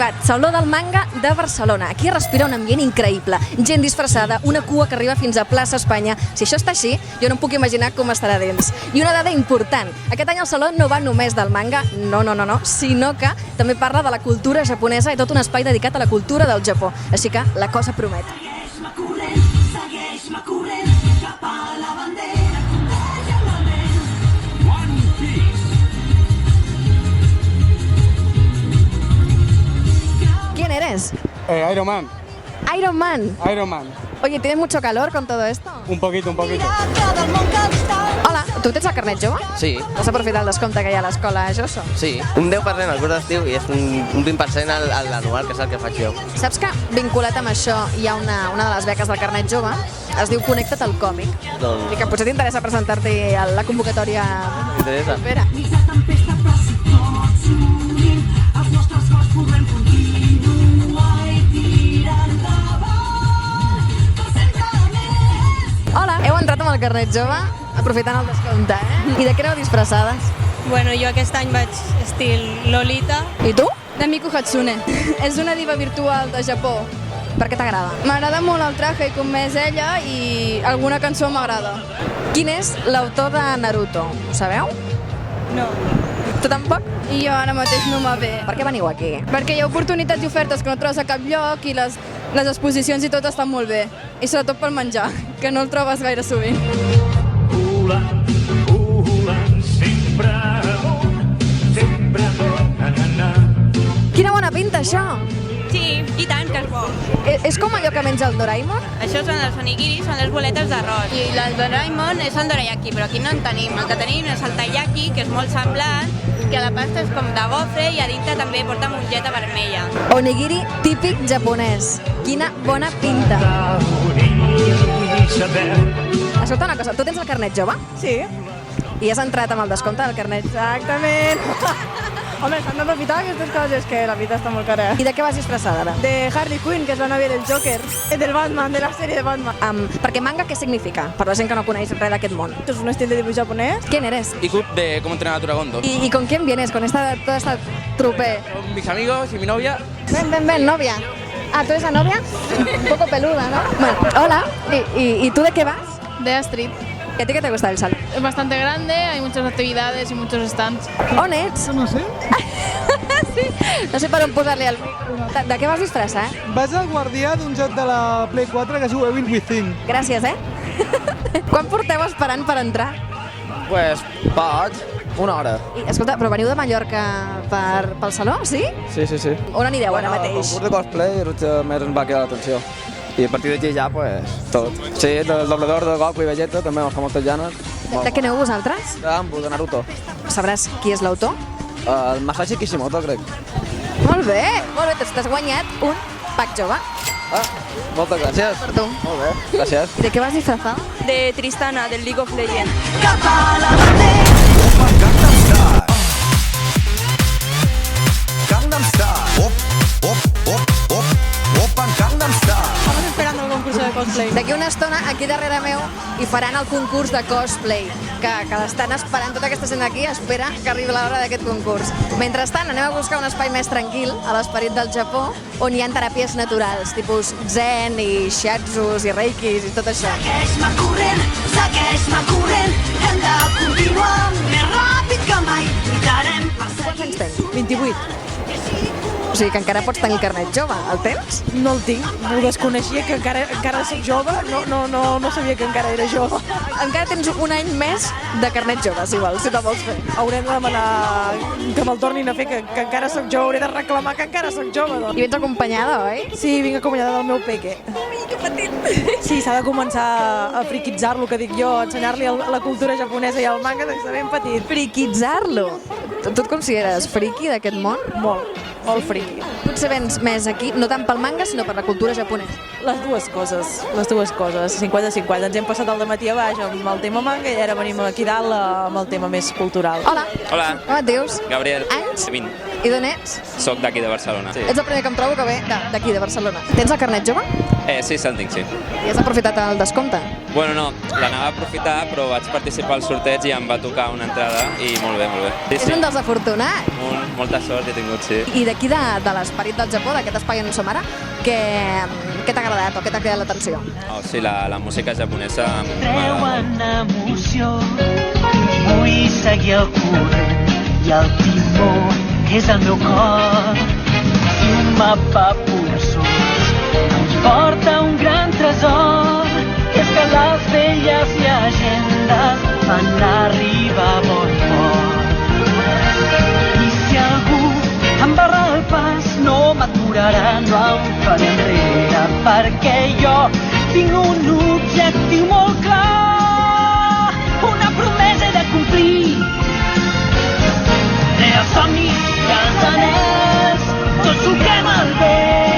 arribat, Saló del Manga de Barcelona. Aquí es respira un ambient increïble, gent disfressada, una cua que arriba fins a plaça Espanya. Si això està així, jo no em puc imaginar com estarà dins. I una dada important, aquest any el Saló no va només del manga, no, sinó que també parla de la cultura japonesa i tot un espai dedicat a la cultura del Japó. Així que la cosa promet. Segueix-me corrent cap a la bandera, converge amb el vent. One Piece. ¿Quién eres? Iron Man. Iron Man. Iron Man. Oye, ¿tienes mucho calor con todo esto? Un poquito. Hola, tu tens el carnet jove? Sí, Has aprofitat el descompte que hi ha a l'escola Josso? sí. Un 10% al curs d'estiu i és un 20% a l'anual, que és el que faig jo. Saps que vinculat amb això hi ha una de les beques del carnet jove? Es diu Connecta't al còmic. Doncs I que potser t'interessa presentar-t'hi a la convocatòria. m'interessa. Espera. Dins la tempesta però si tots s'unim, els nostres cors podrem continuar i tirar endavant per sempre més. Hola, heu entrat amb el carnet jove aprofitant el descompte, I de què aneu disfressades? Bueno, jo aquest any vaig estil Lolita. I tu? De Miku Hatsune. És una diva virtual de Japó. Per què t'agrada? M'agrada molt el traje i com és ella i alguna cançó m'agrada. Quin és l'autor de Naruto? Ho sabeu? No. Tu tampoc? I jo ara mateix no me ve. Per què veniu aquí? Perquè hi ha oportunitats i ofertes que no trobes a cap lloc i les exposicions i tot estan molt bé. I sobretot pel menjar, que no el trobes gaire sovint. Volant, sempre amunt, Quina bona pinta, això! Sí, i tant, que és bo. És com allò que menja el Doraemon? Això són els onigiris, són les boletes d'arròs. I el Doraemon és el dorayaki, però aquí no en tenim. El que tenim és el taiyaki, que és molt semblant, que la pasta és com de gofre i a dintre també porta mongeta vermella. Onigiri típic japonès. Quina bona pinta! Escolta una cosa, tu tens el carnet jove? Sí, I has entrat amb el descompte del carnet. exactament. Home, s'han d'aprofitar aquestes coses, que la vida està molt cara. I de què vas disfressada ara? De Harley Quinn, que és la nòvia del Joker, del Batman, de la sèrie de Batman. Perquè manga què significa? Per la gent que no coneix res d'aquest món. És un estil de dibuix japonès. ¿Quién eres? Ikud de Cómo entrenar a tu dragón 2. ¿Y con quién vienes? ¿Con toda esta trupe? Con mis amigos y mi novia. Ven, novia. Ah, ¿tú eres la novia? Un poco peluda, ¿no? Bueno, hola. ¿Y tú de qué vas? De Astrid. ¿Y a ti qué te gusta del salón? Es bastante grande, hay muchas actividades y muchos stands. On ets? No sé. Sí, no sé per on posar-li el micro. De què vas disfressar? Vas al guardià d'un joc de la Play 4 que es diu Evil Within. Gràcies, Quan porteu esperant per entrar? Pues poc, una hora. I, escolta, però veniu de Mallorca pel saló, sí? Sí. On anireu ara El mateix? concurs de cosplay és el que més ens va cridar l'atenció. I a partir d'aquí ja, pues, tot. Sí, del doblador de Goku i Vegeta també ens fa moltes ganes. De què aneu vosaltres? De Naruto. Sabràs qui és l'autor? El Masashi Kishimoto, crec. Molt bé, t'has guanyat un pack jove. Ah, moltes gràcies. Per tu. Molt bé, gràcies. I de què vas disfrazar? De Tristana, del League of Legends. Cap a la bandera. Estamos esperando el concurso de cosplay. D'aquí una estona, aquí darrere meu, hi faran el concurs de cosplay, que l'estan esperant, tota aquesta gent aquí espera que arribi l'hora d'aquest concurs. Mentrestant, anem a buscar un espai més tranquil, a l'esperit del Japó, on hi ha teràpies naturals, tipus zen i shiatsus i reikis i tot això. Segueix-me corrent, hem de continuar més ràpid que mai, lluitarem per Quants anys tens? 28. O sigui que encara pots tenir el carnet jove, el tens? No el tinc, ho desconeixia, que encara soc jove, no sabia que encara era jove. Encara tens un any més de carnet jove, si vols, si te'l vols fer. Haurem de demanar que me'l tornin a fer, que encara soc jove, hauré de reclamar que encara soc jove. Doncs. I vens acompanyada, oi? Sí, vinc acompanyada del meu peque. Ui, que petit! Sí, s'ha de començar a friquitzar-lo, que dic jo, ensenyar-li la cultura japonesa i el manga des de ben petit. Friquitzar-lo! Tu et consideres friki d'aquest món? Molt friki. Potser vens més aquí, no tant pel manga, sinó per la cultura japonesa. Les dues coses, 50-50. Ens hem passat el dematí a baix amb el tema manga i ara venim aquí dalt amb el tema més cultural. Hola. Hola, Com et dius? Gabriel. Anys? 20. I d'on ets? Soc d'aquí de Barcelona. Sí, Ets el primer que em trobo que ve d'aquí, de Barcelona. Tens el carnet jove? sí, se'l tinc, sí. I has aprofitat el descompte? Bueno, no, l'anava a aprofitar, però vaig participar al sorteig i em va tocar una entrada i molt bé, molt bé. Sí, És un dels afortunats. Molta sort he tingut, sí. I d'aquí de l'esperit del Japó, d'aquest espai on som ara, què t'ha agradat o què t'ha cridat l'atenció? Oh, sí, la música japonesa treuen emoció. Vull seguir el corrent i el timó és el meu cor. I un mapa polsós ens porta un gran tresor. És que les velles llegendes fan arribar a bon port. I si algú em barra el pas no m'aturarà, no em faré enrere, perquè jo tinc un objectiu molt clar, una promesa he de complir. Els somnis i els anells, tots toquem el vent.